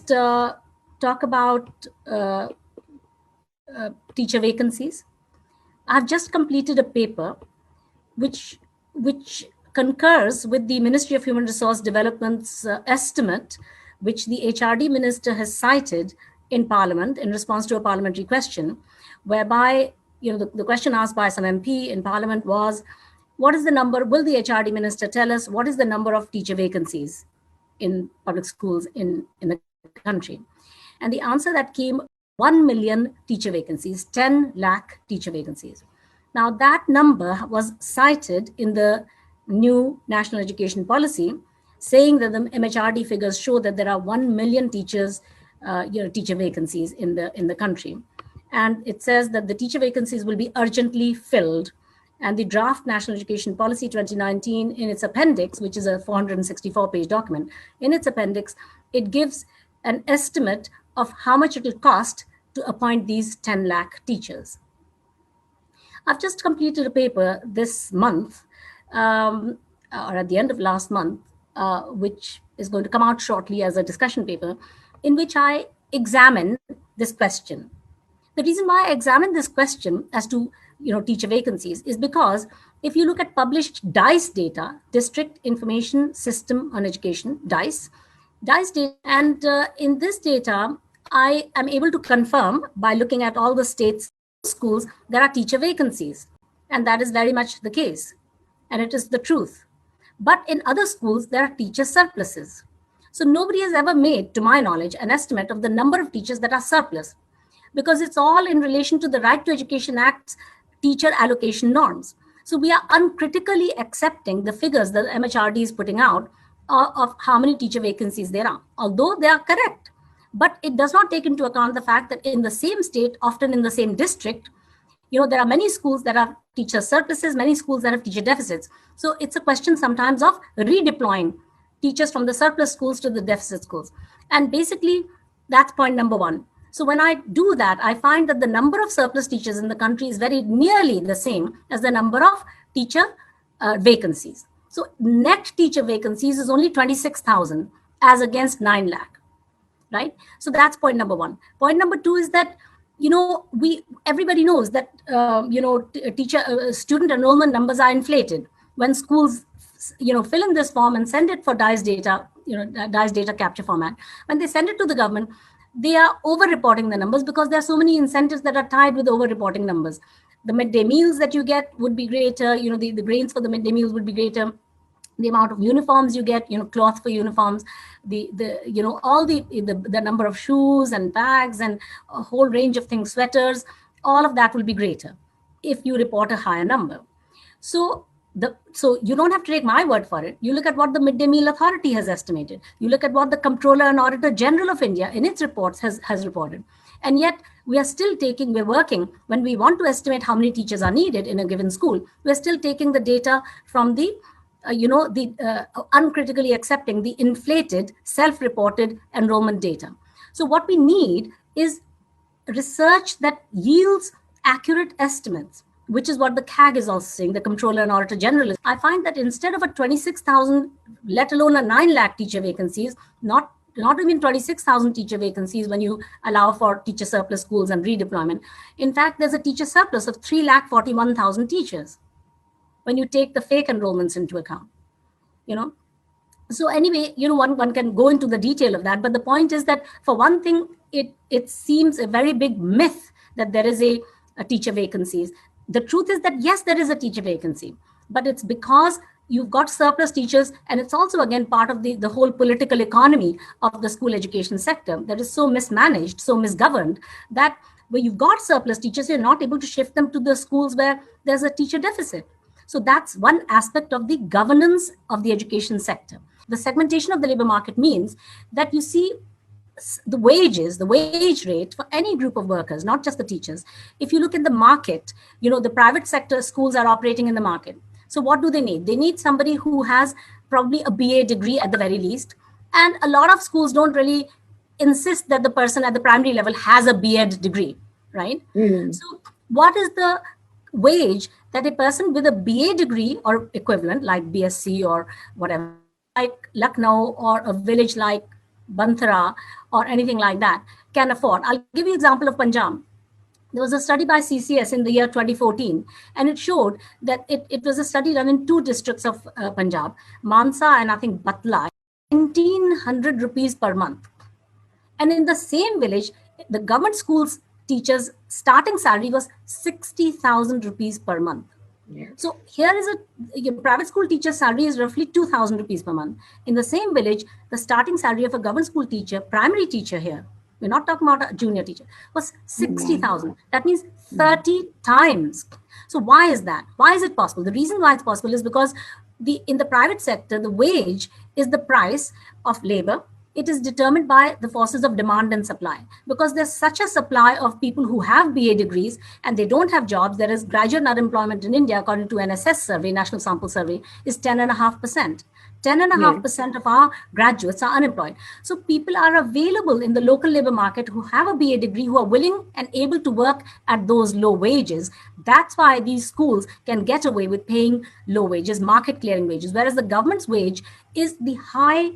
just talk about teacher vacancies. I've just completed a paper which concurs with the Ministry of Human Resource Development's estimate, which the HRD minister has cited in Parliament in response to a parliamentary question, whereby the question asked by some MP in Parliament was, what is the number? Will the HRD minister tell us what is the number of teacher vacancies in public schools in the country? And the answer that came, 1 million teacher vacancies, 10 lakh teacher vacancies. Now that number was cited in the new National Education Policy, saying that the MHRD figures show that there are 1 million teachers, teacher vacancies in the country. And it says that the teacher vacancies will be urgently filled. And the draft National Education Policy 2019 in its appendix, which is a 464-page document, in its appendix, it gives an estimate of how much it will cost to appoint these 10 lakh teachers. I've just completed a paper this month, or at the end of last month, which is going to come out shortly as a discussion paper, in which I examine this question. The reason why I examine this question as to teacher vacancies is because if you look at published DICE data, District Information System on Education, DICE data, and in this data, I am able to confirm by looking at all the states' schools, there are teacher vacancies. And that is very much the case. And it is the truth. But in other schools, there are teacher surpluses. So nobody has ever made, to my knowledge, an estimate of the number of teachers that are surplus, because it's all in relation to the Right to Education Act's teacher allocation norms. So we are uncritically accepting the figures that MHRD is putting out of how many teacher vacancies there are, although they are correct. But it does not take into account the fact that in the same state, often in the same district, there are many schools that have teacher surpluses, many schools that have teacher deficits. So it's a question sometimes of redeploying teachers from the surplus schools to the deficit schools. And basically, that's point number one. So when I do that, I find that the number of surplus teachers in the country is very nearly the same as the number of teacher vacancies. So net teacher vacancies is only 26,000 as against 9 lakh. Right? So that's point number one. Point number two is that, everybody knows that, student enrollment numbers are inflated. When schools, fill in this form and send it for DICE data, DICE data capture format, when they send it to the government, they are over-reporting the numbers because there are so many incentives that are tied with over-reporting numbers. The midday meals that you get would be greater, the grains for the midday meals would be greater. The amount of uniforms you get, cloth for uniforms, the number of shoes and bags and a whole range of things, sweaters, all of that will be greater if you report a higher number. So you don't have to take my word for it. You look at what the Midday Meal Authority has estimated. You look at what the Comptroller and Auditor General of India in its reports has reported. And yet we're working, when we want to estimate how many teachers are needed in a given school, we're still taking the data from the uncritically accepting the inflated, self-reported enrollment data. So what we need is research that yields accurate estimates, which is what the CAG is also saying, the Comptroller and Auditor General. I find that instead of a 26,000, let alone a 9 lakh teacher vacancies, not even 26,000 teacher vacancies when you allow for teacher surplus schools and redeployment. In fact, there's a teacher surplus of 3,41,000 teachers when you take the fake enrollments into account, So anyway, one can go into the detail of that. But the point is that, for one thing, it seems a very big myth that there is a teacher vacancies. The truth is that, yes, there is a teacher vacancy, but it's because you've got surplus teachers, and it's also, again, part of the whole political economy of the school education sector that is so mismanaged, so misgoverned, that where you've got surplus teachers, you're not able to shift them to the schools where there's a teacher deficit. So that's one aspect of the governance of the education sector. The segmentation of the labor market means that you see the wage rate for any group of workers, not just the teachers. If you look at the market, the private sector schools are operating in the market. So what do they need? They need somebody who has probably a BA degree at the very least. And a lot of schools don't really insist that the person at the primary level has a BEd degree, right? So what is the wage that a person with a BA degree or equivalent, like BSc or whatever, like Lucknow or a village like Banthara or anything like that can afford. I'll give you an example of Punjab. There was a study by CCS in the year 2014, and it showed that it was a study done in two districts of Punjab, Mansa and I think Batla, 1,900 rupees per month. And in the same village, the government schools teachers' starting salary was 60,000 rupees per month. Yes. So here is a private school teacher's salary is roughly 2,000 rupees per month. In the same village, the starting salary of a government school teacher, primary teacher here, we're not talking about a junior teacher, was 60,000. That means 30 times. So why is that? Why is it possible? The reason why it's possible is because in the private sector, the wage is the price of labor. It is determined by the forces of demand and supply. Because there's such a supply of people who have BA degrees and they don't have jobs. There is graduate unemployment in India, according to NSS survey, National Sample Survey, is 10.5%. 10.5% of our graduates are unemployed. So people are available in the local labor market who have a BA degree, who are willing and able to work at those low wages. That's why these schools can get away with paying low wages, market clearing wages, whereas the government's wage is the high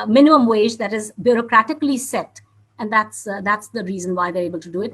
minimum wage that is bureaucratically set, and that's the reason why they're able to do it.